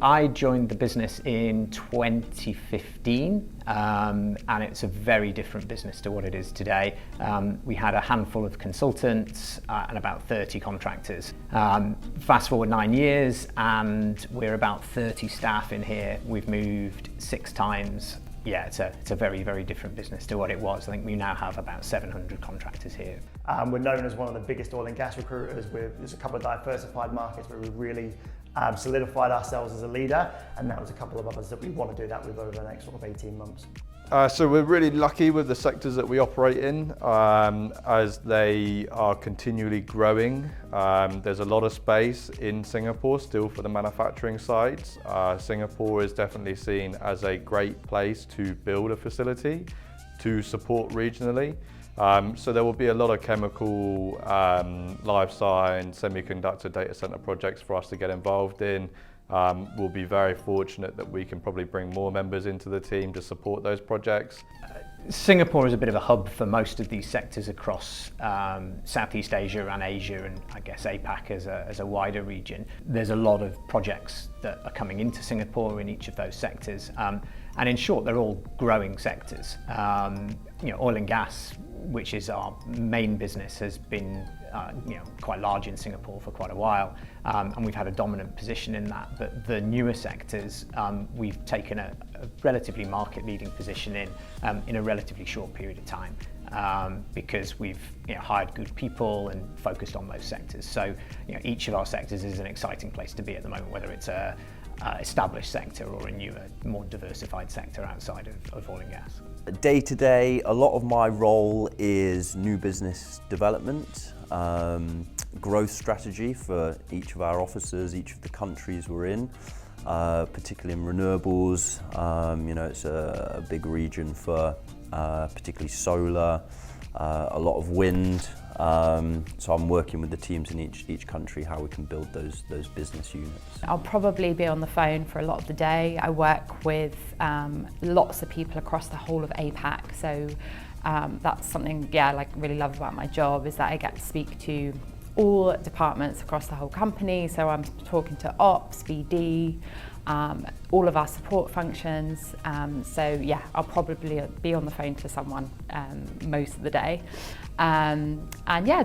I joined the business in 2015, and it's a very different business to what it is today. We had a handful of consultants and about 30 contractors. Fast forward 9 years and we're about 30 staff in here. We've moved 6 times. Yeah, it's a very, very different business to what it was. I think we now have about 700 contractors here. We're known as one of the biggest oil and gas recruiters. There's a couple of diversified markets where we've really solidified ourselves as a leader, and there's a couple of others that we want to do that with over the next sort of 18 months. So we're really lucky with the sectors that we operate in, as they are continually growing. There's a lot of space in Singapore still for the manufacturing sites. Singapore is definitely seen as a great place to build a facility to support regionally. So there will be a lot of chemical, life science, semiconductor data center projects for us to get involved in. We'll be very fortunate that we can probably bring more members into the team to support those projects. Singapore is a bit of a hub for most of these sectors across Southeast Asia and Asia, and I guess APAC as a wider region. There's a lot of projects that are coming into Singapore in each of those sectors, and in short, they're all growing sectors. Oil and gas, which is our main business, has been quite large in Singapore for quite a while, and we've had a dominant position in that. But the newer sectors, we've taken a relatively market-leading position in a relatively short period of time, because we've hired good people and focused on those sectors. So each of our sectors is an exciting place to be at the moment, whether it's a established sector or a newer, more diversified sector outside of oil and gas. Day to day, a lot of my role is new business development, growth strategy for each of our offices, each of the countries we're in, particularly in renewables. It's a big region for particularly solar, a lot of wind. So I'm working with the teams in each country how we can build those business units. I'll probably be on the phone for a lot of the day. I work with lots of people across the whole of APAC, so that's something I really love about my job, is that I get to speak to all departments across the whole company. So I'm talking to Ops, BD, all of our support functions. I'll probably be on the phone to someone most of the day.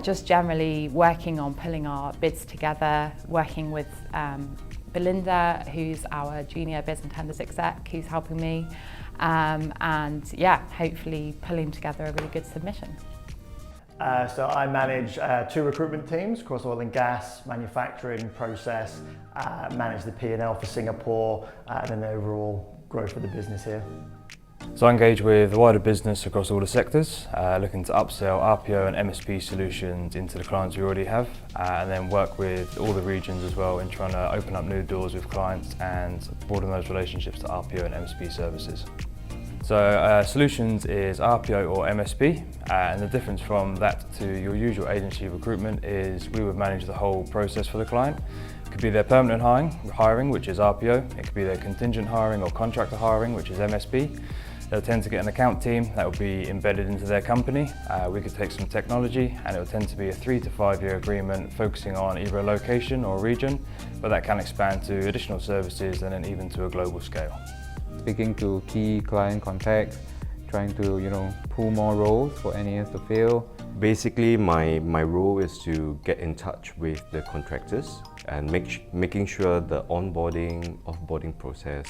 Just generally working on pulling our bids together, working with Belinda, who's our junior bids and tenders exec, who's helping me, hopefully pulling together a really good submission. So I manage 2 recruitment teams across oil and gas, manufacturing, process, manage the P&L for Singapore, and then the overall growth of the business here. So I engage with the wider business across all the sectors, looking to upsell RPO and MSP solutions into the clients we already have, and then work with all the regions as well in trying to open up new doors with clients and broaden those relationships to RPO and MSP services. So solutions is RPO or MSP, and the difference from that to your usual agency recruitment is we would manage the whole process for the client. It could be their permanent hiring, which is RPO. It could be their contingent hiring or contractor hiring, which is MSP. They'll tend to get an account team that will be embedded into their company. We could take some technology, and it will tend to be a 3 to 5 year agreement focusing on either a location or a region, but that can expand to additional services and then even to a global scale. Speaking to key client contacts, trying to pull more roles for NES to fill. Basically, my role is to get in touch with the contractors and making sure the onboarding, offboarding process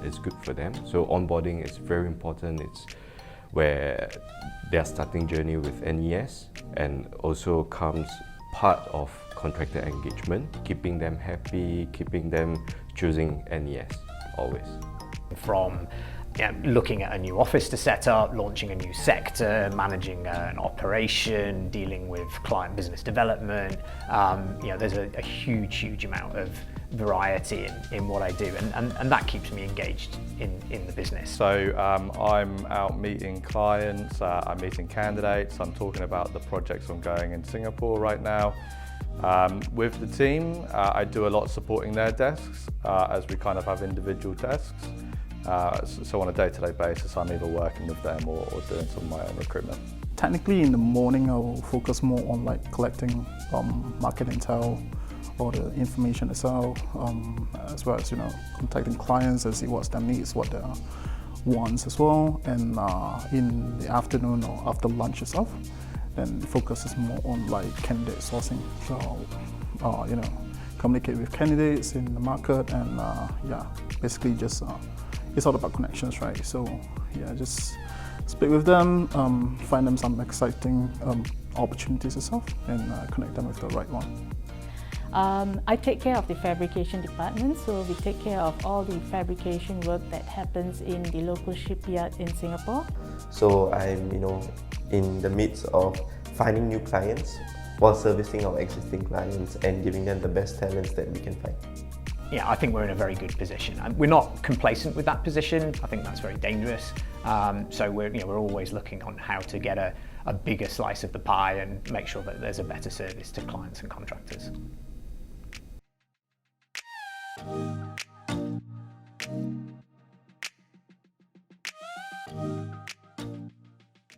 is good for them. So onboarding is very important. It's where their starting journey with NES, and also comes part of contractor engagement, keeping them happy, keeping them choosing NES always. From looking at a new office to set up, launching a new sector, managing an operation, dealing with client business development. There's a huge amount of variety in what I do, and that keeps me engaged in the business. So I'm out meeting clients, I'm meeting candidates, I'm talking about the projects ongoing in Singapore right now. With the team, I do a lot supporting their desks, as we kind of have individual desks. So on a day-to-day basis, I'm either working with them or doing some of my own recruitment. Technically, in the morning, I will focus more on collecting market intel, all the information itself, as well as contacting clients and see what's their needs, what their wants as well. And in the afternoon or after lunch itself, then the focus is more on like candidate sourcing. So communicate with candidates in the market, and basically just it's all about connections, right? So just speak with them, find them some exciting opportunities itself, and connect them with the right one. I take care of the fabrication department, so we take care of all the fabrication work that happens in the local shipyard in Singapore. So I'm, in the midst of finding new clients while servicing our existing clients and giving them the best talents that we can find. Yeah, I think we're in a very good position. We're not complacent with that position. I think that's very dangerous. So we're always looking on how to get a bigger slice of the pie and make sure that there's a better service to clients and contractors.